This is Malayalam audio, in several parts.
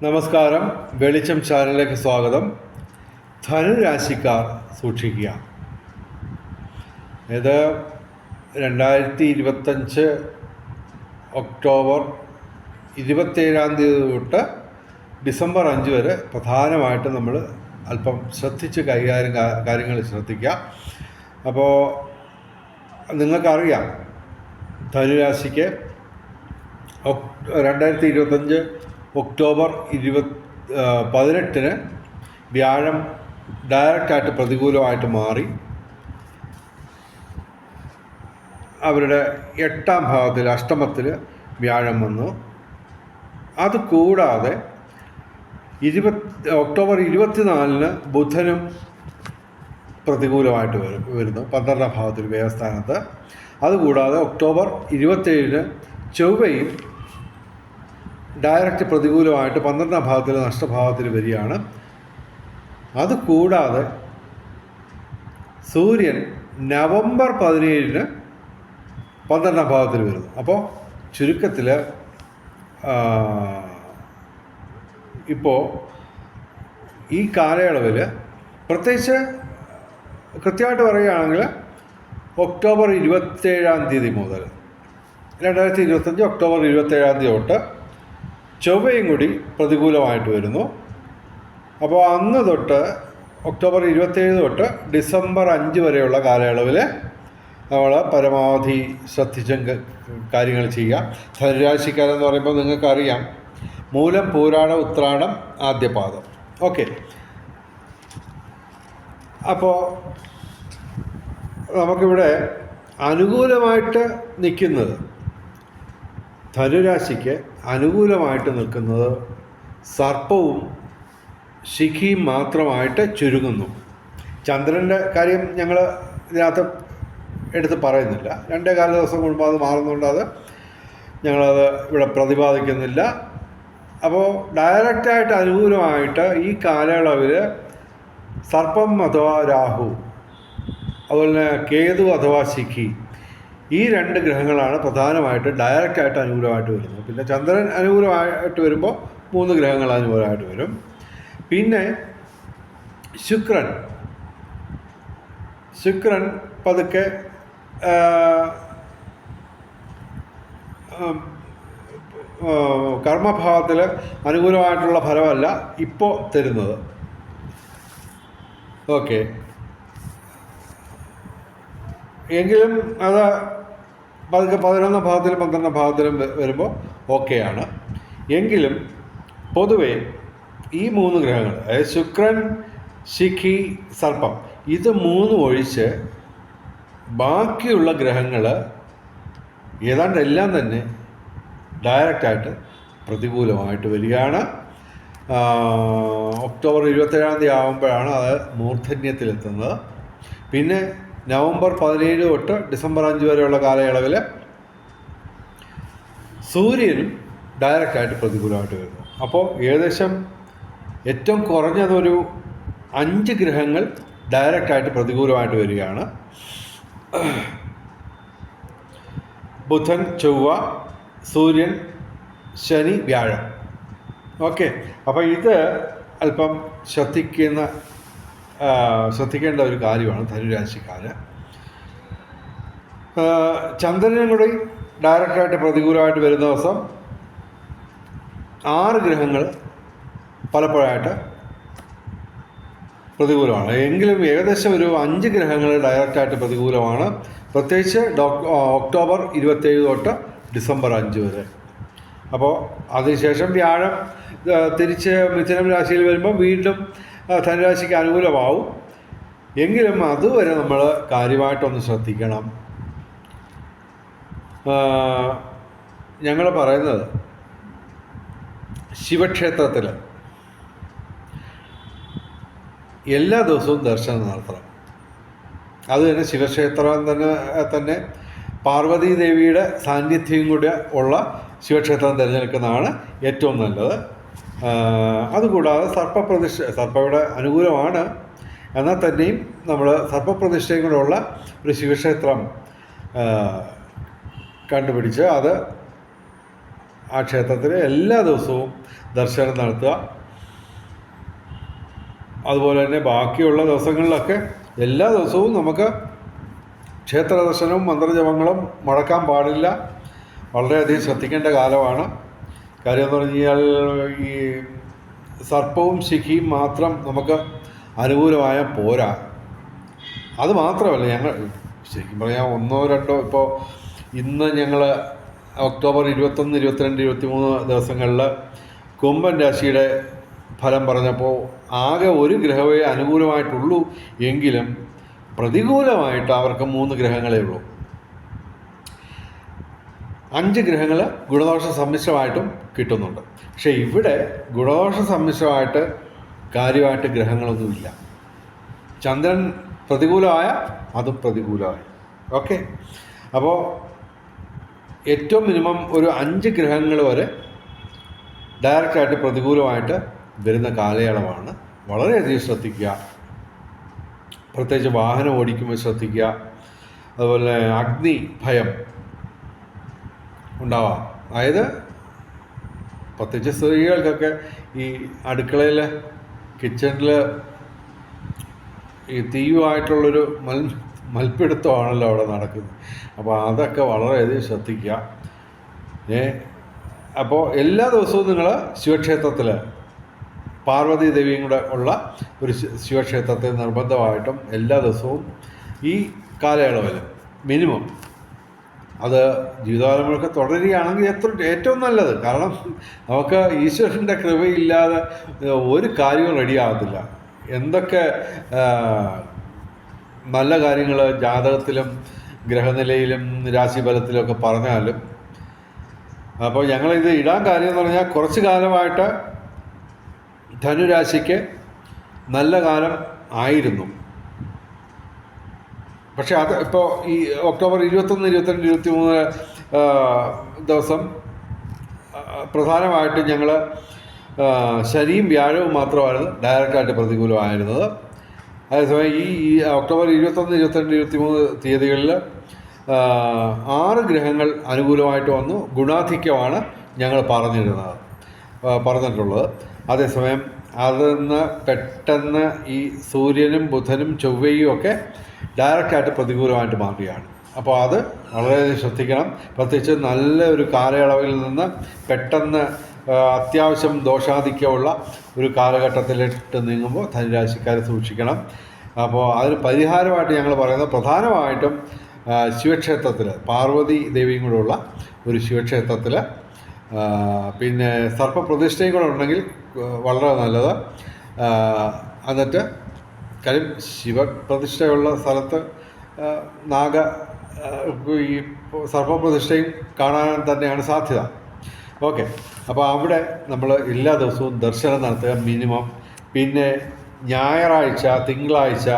നമസ്കാരം. വെളിച്ചം ചാനലിലേക്ക് സ്വാഗതം. ധനുരാശിക്കാർ സൂക്ഷിക്കുക. ഇത് 2025 ഒക്ടോബർ 27 തൊട്ട് ഡിസംബർ 5 വരെ പ്രധാനമായിട്ട് നമ്മൾ അല്പം ശ്രദ്ധിച്ച് കാര്യങ്ങൾ ശ്രദ്ധിക്കുക. അപ്പോൾ നിങ്ങൾക്കറിയാം, ധനുരാശിക്ക് 2025 ഒക്ടോബർ 18 വ്യാഴം ഡയറക്റ്റായിട്ട് പ്രതികൂലമായിട്ട് മാറി അവരുടെ 8ാം ഭാവത്തിൽ അഷ്ടമത്തിൽ വ്യാഴം വന്നു. അതുകൂടാതെ ഒക്ടോബർ 24 ബുധനും പ്രതികൂലമായിട്ട് വരുന്നു 12ാം ഭാവത്തിൽ വ്യയസ്ഥാനത്ത്. അതുകൂടാതെ ഒക്ടോബർ 27 ചൊവ്വയും ഡയറക്റ്റ് പ്രതികൂലമായിട്ട് 12ാം ഭാവത്തിൽ നഷ്ടഭാവത്തിൽ വരികയാണ്. അതുകൂടാതെ സൂര്യൻ നവംബർ 17 12ാം ഭാവത്തിൽ വരുന്നു. അപ്പോൾ ചുരുക്കത്തിൽ ഇപ്പോൾ ഈ കാലയളവിൽ പ്രത്യേകിച്ച് കൃത്യമായിട്ട് പറയുകയാണെങ്കിൽ ഒക്ടോബർ 27 മുതൽ 2025 ഒക്ടോബർ 27 തൊട്ട് ചൊവ്വയും കൂടി പ്രതികൂലമായിട്ട് വരുന്നു. അപ്പോൾ അന്ന് തൊട്ട് ഒക്ടോബർ 27 തൊട്ട് ഡിസംബർ 5 വരെയുള്ള കാലയളവിൽ നമ്മൾ പരമാവധി ശ്രദ്ധിച്ചും കാര്യങ്ങൾ ചെയ്യുക. ധനുരാശിക്കാരെന്ന് പറയുമ്പോൾ നിങ്ങൾക്കറിയാം, മൂലം, പൂരാടം, ഉത്രാടം, ആദ്യപാദം. ഓക്കെ. അപ്പോൾ നമുക്കിവിടെ അനുകൂലമായിട്ട് നിൽക്കുന്നത്, ധനുരാശിക്ക് അനുകൂലമായിട്ട് നിൽക്കുന്നത് സർപ്പവും ശിഖിയും മാത്രമായിട്ട് ചുരുങ്ങുന്നു. ചന്ദ്രൻ്റെ കാര്യം ഞങ്ങൾ ഇതിനകത്ത് എടുത്ത് പറയുന്നില്ല. 2.25 ദിവസം കൂടുമ്പോൾ അത് മാറുന്നുണ്ട്. അത് ഞങ്ങളത് ഇവിടെ പ്രതിപാദിക്കുന്നില്ല. അപ്പോൾ ഡയറക്റ്റായിട്ട് അനുകൂലമായിട്ട് ഈ കാലയളവിൽ സർപ്പം അഥവാ രാഹു, അതുപോലെ തന്നെ കേതു അഥവാ ശിഖി, ഈ 2 ഗ്രഹങ്ങളാണ് പ്രധാനമായിട്ട് ഡയറക്റ്റായിട്ട് അനുകൂലമായിട്ട് വരുന്നത്. പിന്നെ ചന്ദ്രൻ അനുകൂലമായിട്ട് വരുമ്പോൾ 3 ഗ്രഹങ്ങൾ അനുകൂലമായിട്ട് വരും. പിന്നെ ശുക്രൻ പതുക്കെ കർമ്മഭാവത്തിൽ അനുകൂലമായിട്ടുള്ള ഫലമല്ല ഇപ്പോൾ തരുന്നത്. ഓക്കെ. എങ്കിലും അത് പതുക്കെ 11ാം ഭാവത്തിലും 12ാം ഭാവത്തിലും വരുമ്പോൾ ഓക്കെയാണ്. എങ്കിലും പൊതുവെ ഈ 3 ഗ്രഹങ്ങൾ, അതായത് ശുക്രൻ, ശിഖി, സർപ്പം, ഇത് 3 ഒഴിച്ച് ബാക്കിയുള്ള ഗ്രഹങ്ങൾ ഏതാണ്ട് എല്ലാം തന്നെ ഡയറക്റ്റായിട്ട് പ്രതികൂലമായിട്ട് വരികയാണ്. ഒക്ടോബർ 27 ആകുമ്പോഴാണ് അത് മൂർധന്യത്തിലെത്തുന്നത്. പിന്നെ നവംബർ 17 തൊട്ട് ഡിസംബർ 5 വരെയുള്ള കാലയളവിൽ സൂര്യനും ഡയറക്റ്റായിട്ട് പ്രതികൂലമായിട്ട് വരുന്നു. അപ്പോൾ ഏകദേശം ഏറ്റവും കുറഞ്ഞതൊരു 5 ഗ്രഹങ്ങൾ ഡയറക്റ്റായിട്ട് പ്രതികൂലമായിട്ട് വരികയാണ്. ബുധൻ, ചൊവ്വ, സൂര്യൻ, ശനി, വ്യാഴം. ഓക്കെ. അപ്പോൾ ഇത് അല്പം ശ്രദ്ധിക്കേണ്ട ഒരു കാര്യമാണ് ധനുരാശിക്കാർ. ചന്ദ്രനും കൂടി ഡയറക്റ്റായിട്ട് പ്രതികൂലമായിട്ട് വരുന്ന ദിവസം 6 ഗ്രഹങ്ങൾ പലപ്പോഴായിട്ട് പ്രതികൂലമാണ്. എങ്കിലും ഏകദേശം ഒരു 5 ഗ്രഹങ്ങൾ ഡയറക്റ്റായിട്ട് പ്രതികൂലമാണ്, പ്രത്യേകിച്ച് ഒക്ടോബർ 27 തൊട്ട് ഡിസംബർ 5 വരെ. അപ്പോൾ അതിനുശേഷം വ്യാഴം തിരിച്ച് മിഥുനം രാശിയിൽ വരുമ്പോൾ വീണ്ടും ധനുരാശിക്ക് അനുകൂലമാവും. എങ്കിലും അതുവരെ നമ്മൾ കാര്യമായിട്ടൊന്ന് ശ്രദ്ധിക്കണം. ഞങ്ങൾ പറയുന്നത്, ശിവക്ഷേത്രത്തിൽ എല്ലാ ദിവസവും ദർശനം നടത്തണം. അത് തന്നെ ശിവക്ഷേത്രം തന്നെ പാർവതീ ദേവിയുടെ സാന്നിധ്യം കൂടി ഉള്ള ശിവക്ഷേത്രം തിരഞ്ഞെടുക്കുന്നതാണ് ഏറ്റവും നല്ലത്. അതുകൂടാതെ സർപ്പം ഇവിടെ അനുകൂലമാണ്. എന്നാൽ തന്നെയും നമ്മൾ സർപ്പപ്രതിഷ്ഠയും കൂടെ ഉള്ള ഒരു ശിവക്ഷേത്രം കണ്ടുപിടിച്ച് അത് ആ ക്ഷേത്രത്തിൽ എല്ലാ ദിവസവും ദർശനം നടത്തുക. അതുപോലെ തന്നെ ബാക്കിയുള്ള ദിവസങ്ങളിലൊക്കെ എല്ലാ ദിവസവും നമുക്ക് ക്ഷേത്ര ദർശനവും മന്ത്രജപങ്ങളും മുടക്കാൻ പാടില്ല. വളരെയധികം ശ്രദ്ധിക്കേണ്ട കാലമാണ്. കാര്യം എന്ന് പറഞ്ഞു കഴിഞ്ഞാൽ ഈ സർപ്പവും ശിഖിയും മാത്രം നമുക്ക് അനുകൂലമായ പോരാ. അത് മാത്രമല്ല, ഞങ്ങൾ ശരിക്കും പറഞ്ഞാൽ 1, 2 ഇപ്പോൾ ഇന്ന് ഞങ്ങൾ ഒക്ടോബർ 21, 22, 23 ദിവസങ്ങളിൽ കുംഭൻ രാശിയുടെ ഫലം പറഞ്ഞപ്പോൾ ആകെ ഒരു ഗ്രഹമേ അനുകൂലമായിട്ടുള്ളൂ. എങ്കിലും പ്രതികൂലമായിട്ട് അവർക്ക് 3 ഗ്രഹങ്ങളേ ഉള്ളൂ. 5 ഗ്രഹങ്ങൾ ഗുണദോഷ സമ്മിശ്രമായിട്ടും കിട്ടുന്നുണ്ട്. പക്ഷേ ഇവിടെ ഗുണദോഷ സമ്മിശ്രമായിട്ട് കാര്യമായിട്ട് ഗ്രഹങ്ങളൊന്നുമില്ല. ചന്ദ്രൻ പ്രതികൂലമായ അതും പ്രതികൂലമായി. ഓക്കെ, അപ്പോൾ ഏറ്റവും മിനിമം ഒരു 5 ഗ്രഹങ്ങൾ വരെ ഡയറക്റ്റായിട്ട് പ്രതികൂലമായിട്ട് വരുന്ന കാലയളവാണ്. വളരെയധികം ശ്രദ്ധിക്കുക. പ്രത്യേകിച്ച് വാഹനം ഓടിക്കുമ്പോൾ ശ്രദ്ധിക്കുക. അതുപോലെ അഗ്നി ഭയം ഉണ്ടാവാം. അതായത് പ്രത്യേകിച്ച് സ്ത്രീകൾക്കൊക്കെ ഈ അടുക്കളയിൽ കിച്ചണിൽ ഈ തീയുമായിട്ടുള്ളൊരു മൽപ്പിടുത്തമാണല്ലോ അവിടെ നടക്കുന്നത്. അപ്പോൾ അതൊക്കെ വളരെയധികം ശ്രദ്ധിക്കുക. അപ്പോൾ എല്ലാ ദിവസവും നിങ്ങൾ ശിവക്ഷേത്രത്തിൽ പാർവതി ദേവിയും കൂടെ ഉള്ള ഒരു ശിവക്ഷേത്രത്തിൽ നിർബന്ധമായിട്ടും എല്ലാ ദിവസവും ഈ കാലയളവിൽ മിനിമം അത് ജീവിതകാലം മുഴുവൻ തുടരുകയാണെങ്കിൽ ഏറ്റവും നല്ലത്. കാരണം നമുക്ക് ഈശ്വരൻ്റെ കൃപയില്ലാതെ ഒരു കാര്യവും റെഡിയാകത്തില്ല. എന്തൊക്കെ നല്ല കാര്യങ്ങൾ ജാതകത്തിലും ഗ്രഹനിലയിലും രാശിഫലത്തിലും ഒക്കെ പറഞ്ഞാലും. അപ്പോൾ ഞങ്ങളിത് ഇടാൻ കാര്യം എന്ന് പറഞ്ഞാൽ കുറച്ച് കാലമായിട്ട് ധനുരാശിക്ക് നല്ല കാലം ആയിരുന്നു. പക്ഷെ അത് ഇപ്പോൾ ഈ ഒക്ടോബർ 21, 22, 23 ദിവസം പ്രധാനമായിട്ടും ഞങ്ങൾ ശനിയും വ്യാഴവും മാത്രമായിരുന്നു ഡയറക്റ്റായിട്ട് പ്രതികൂലമായിരുന്നത്. അതേസമയം ഈ ഒക്ടോബർ 21, 22, 23 തീയതികളിൽ 6 ഗ്രഹങ്ങൾ അനുകൂലമായിട്ട് വന്നു. ഗുണാധിക്യമാണ് ഞങ്ങൾ പറഞ്ഞിട്ടുള്ളത്. അതേസമയം അതിന്ന് പെട്ടെന്ന് ഈ സൂര്യനും ബുധനും ചൊവ്വയും ഒക്കെ ഡയറക്റ്റായിട്ട് പ്രതികൂലമായിട്ട് മാറുകയാണ്. അപ്പോൾ അത് വളരെയധികം ശ്രദ്ധിക്കണം. പ്രത്യേകിച്ച് നല്ല ഒരു കാലയളവിൽ നിന്ന് പെട്ടെന്ന് അത്യാവശ്യം ദോഷാധിക്യമുള്ള ഒരു കാലഘട്ടത്തിലിട്ട് നീങ്ങുമ്പോൾ ധനുരാശിക്കാരെ സൂക്ഷിക്കണം. അപ്പോൾ അതിന് പരിഹാരമായിട്ട് ഞങ്ങൾ പറയുന്നത് പ്രധാനമായിട്ടും ശിവക്ഷേത്രത്തിൽ പാർവതി ദേവിയും കൂടെ ഉള്ള ഒരു ശിവക്ഷേത്രത്തിൽ പിന്നെ സർപ്പപ്രതിഷ്ഠയും കൂടെ ഉണ്ടെങ്കിൽ വളരെ നല്ലത്. എന്നിട്ട് കാര്യം ശിവപ്രതിഷ്ഠയുള്ള സ്ഥലത്ത് ഈ സർപ്പപ്രതിഷ്ഠയും കാണാൻ തന്നെയാണ് സാധ്യത. ഓക്കെ, അപ്പോൾ അവിടെ നമ്മൾ എല്ലാ ദിവസവും ദർശനം നടത്തുക മിനിമം. പിന്നെ ഞായറാഴ്ച, തിങ്കളാഴ്ച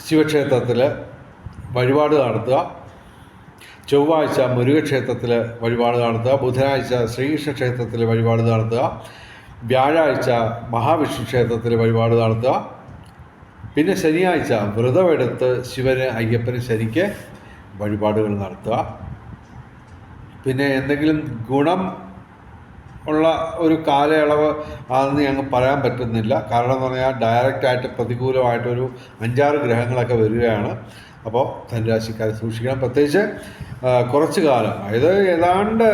ശിവക്ഷേത്രത്തിൽ വഴിപാട് നടത്തുക. ചൊവ്വാഴ്ച മുരുകക്ഷേത്രത്തിൽ വഴിപാട് നടത്തുക. ബുധനാഴ്ച ശ്രീകൃഷ്ണ ക്ഷേത്രത്തിൽ വഴിപാട് നടത്തുക. വ്യാഴാഴ്ച മഹാവിഷ്ണു ക്ഷേത്രത്തിൽ വഴിപാട് നടത്തുക. പിന്നെ ശനിയാഴ്ച വ്രതമെടുത്ത് ശിവന്, അയ്യപ്പന്, ശനിക്ക് വഴിപാടുകൾ നടത്തുക. പിന്നെ എന്തെങ്കിലും ഗുണം ഉള്ള ഒരു കാലയളവ് ആണെന്ന് ഞങ്ങൾക്ക് പറയാൻ പറ്റുന്നില്ല. കാരണം എന്ന് പറഞ്ഞാൽ ഡയറക്റ്റായിട്ട് പ്രതികൂലമായിട്ടൊരു 5-6 ഗ്രഹങ്ങളൊക്കെ വരികയാണ്. അപ്പോൾ ധനുരാശിക്കാരെ സൂക്ഷിക്കണം. പ്രത്യേകിച്ച് കുറച്ച് കാലം, അതായത് ഏതാണ്ട്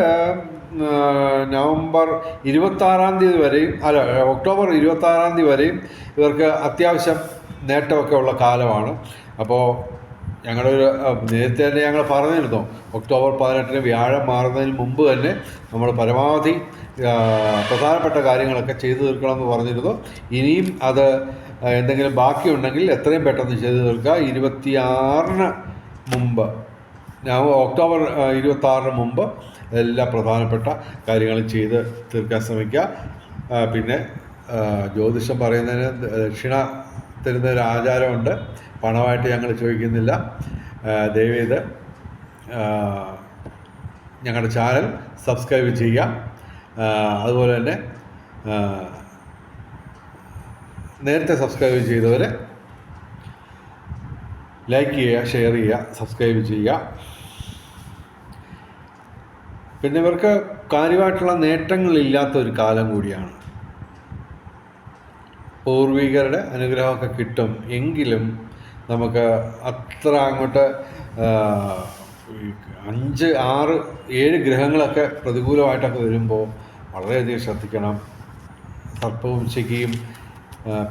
നവംബർ 26 തീയതി വരെയും ഒക്ടോബർ 26 തീയതി വരെയും ഇവർക്ക് അത്യാവശ്യം നേട്ടമൊക്കെ ഉള്ള കാലമാണ്. അപ്പോൾ ഞങ്ങളൊരു നേരത്തെ തന്നെ ഞങ്ങൾ പറഞ്ഞിരുന്നു, ഒക്ടോബർ 18 വ്യാഴം മാറുന്നതിന് മുമ്പ് തന്നെ നമ്മൾ പരമാവധി പ്രധാനപ്പെട്ട കാര്യങ്ങളൊക്കെ ചെയ്തു തീർക്കണമെന്ന് പറഞ്ഞിരുന്നു. ഇനിയും അത് എന്തെങ്കിലും ബാക്കിയുണ്ടെങ്കിൽ എത്രയും പെട്ടെന്ന് ചെയ്തു തീർക്കുക. 26 മുമ്പ്, ഒക്ടോബർ 26 മുമ്പ് എല്ലാ പ്രധാനപ്പെട്ട കാര്യങ്ങളും ചെയ്ത് തീർക്കാൻ ശ്രമിക്കുക. പിന്നെ ജ്യോതിഷം പറയുന്നതിന് ദക്ഷിണ തരുന്നൊരു ആചാരമുണ്ട്. പണമായിട്ട് ഞങ്ങൾ ചോദിക്കുന്നില്ല. ദയവേത് ഞങ്ങളുടെ ചാനൽ സബ്സ്ക്രൈബ് ചെയ്യുക. അതുപോലെ തന്നെ നേരത്തെ സബ്സ്ക്രൈബ് ചെയ്തവരെ ലൈക്ക് ചെയ്യുക, ഷെയർ ചെയ്യുക, സബ്സ്ക്രൈബ് ചെയ്യുക. പിന്നെ ഇവർക്ക് കാര്യമായിട്ടുള്ള നേട്ടങ്ങളില്ലാത്തൊരു കാലം കൂടിയാണ്. പൂർവികരുടെ അനുഗ്രഹമൊക്കെ കിട്ടും, എങ്കിലും നമുക്ക് അത്ര അങ്ങോട്ട് 5, 6, 7 ഗ്രഹങ്ങളൊക്കെ പ്രതികൂലമായിട്ടൊക്കെ വരുമ്പോൾ വളരെയധികം ശ്രദ്ധിക്കണം. സർപ്പവും ശകിയും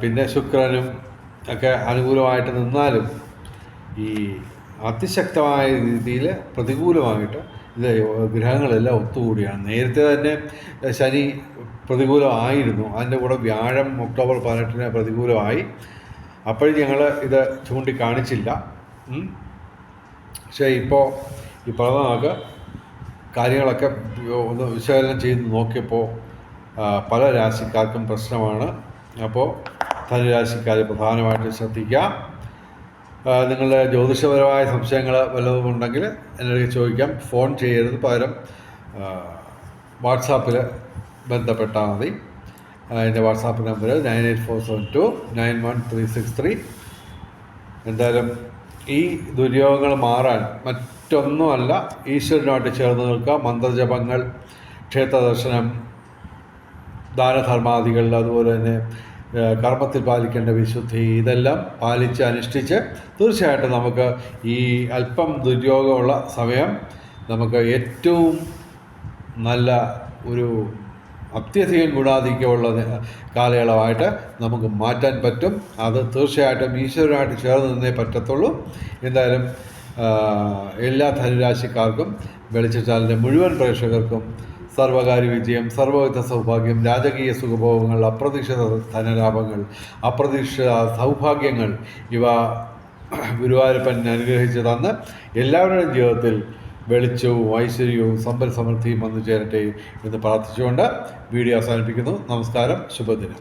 പിന്നെ ശുക്രനും ഒക്കെ അനുകൂലമായിട്ട് നിന്നാലും ഈ അതിശക്തമായ രീതിയിൽ പ്രതികൂലമായിട്ട് ഇത് ഗ്രഹങ്ങളെല്ലാം ഒത്തുകൂടിയാണ്. നേരത്തെ തന്നെ ശനി പ്രതികൂലമായിരുന്നു, അതിൻ്റെ കൂടെ വ്യാഴം ഒക്ടോബർ 18 പ്രതികൂലമായി. അപ്പോഴും ഞങ്ങൾ ഇത് ചൂണ്ടിക്കാണിച്ചില്ല. പക്ഷേ ഇപ്പോൾ ഈ പറഞ്ഞ കാര്യങ്ങളൊക്കെ ഒന്ന് വിശകലനം ചെയ്ത് നോക്കിയപ്പോൾ പല രാശിക്കാർക്കും പ്രശ്നമാണ്. അപ്പോൾ ധനുരാശിക്കാർ പ്രധാനമായിട്ടും ശ്രദ്ധിക്കുക. നിങ്ങളുടെ ജ്യോതിഷപരമായ സംശയങ്ങൾ വല്ലതും ഉണ്ടെങ്കിൽ എന്നോട് ചോദിക്കാം. ഫോൺ ചെയ്യരുത്, പകരം വാട്സാപ്പിൽ ബന്ധപ്പെട്ടാൽ മതി. എൻ്റെ വാട്സാപ്പ് നമ്പർ 9847291363. എന്തായാലും ഈ ദുര്യോഗങ്ങൾ മാറാൻ മറ്റൊന്നുമല്ല, ഈശ്വരനുമായിട്ട് ചേർന്ന് നിൽക്കുക. മന്ത്രജപങ്ങൾ, ക്ഷേത്രദർശനം, ദാനധർമാദികൾ, അതുപോലെ തന്നെ കർമ്മത്തിൽ പാലിക്കേണ്ട വിശുദ്ധി, ഇതെല്ലാം പാലിച്ച് അനുഷ്ഠിച്ച് തീർച്ചയായിട്ടും നമുക്ക് ഈ അല്പം ദുര്യോഗമുള്ള സമയം നമുക്ക് ഏറ്റവും നല്ല ഒരു അത്യധികം ഗുണാധിക്യമുള്ള കാലയളവായിട്ട് നമുക്ക് മാറ്റാൻ പറ്റും. അത് തീർച്ചയായിട്ടും ഈശ്വരനായിട്ട് ചേർന്ന് നിന്നേ പറ്റത്തുള്ളൂ. എന്തായാലും എല്ലാ ധനുരാശിക്കാർക്കും വെളിച്ചച്ചാലിൻ്റെ മുഴുവൻ പ്രേക്ഷകർക്കും സർവകാര്യ വിജയം, സർവവിധ സൗഭാഗ്യം, രാജകീയ സുഖഭോഗങ്ങൾ, അപ്രതീക്ഷിത ധനലാഭങ്ങൾ, അപ്രതീക്ഷിത സൗഭാഗ്യങ്ങൾ ഇവ ഗുരുവായൂരപ്പൻ അനുഗ്രഹിച്ച് തന്ന് എല്ലാവരുടെയും ജീവിതത്തിൽ വെളിച്ചവും ഐശ്വര്യവും സമ്പൽ സമൃദ്ധിയും വന്നു ചേരട്ടെ എന്ന് പ്രാർത്ഥിച്ചുകൊണ്ട് വീഡിയോ അവസാനിപ്പിക്കുന്നു. നമസ്കാരം, ശുഭദിനം.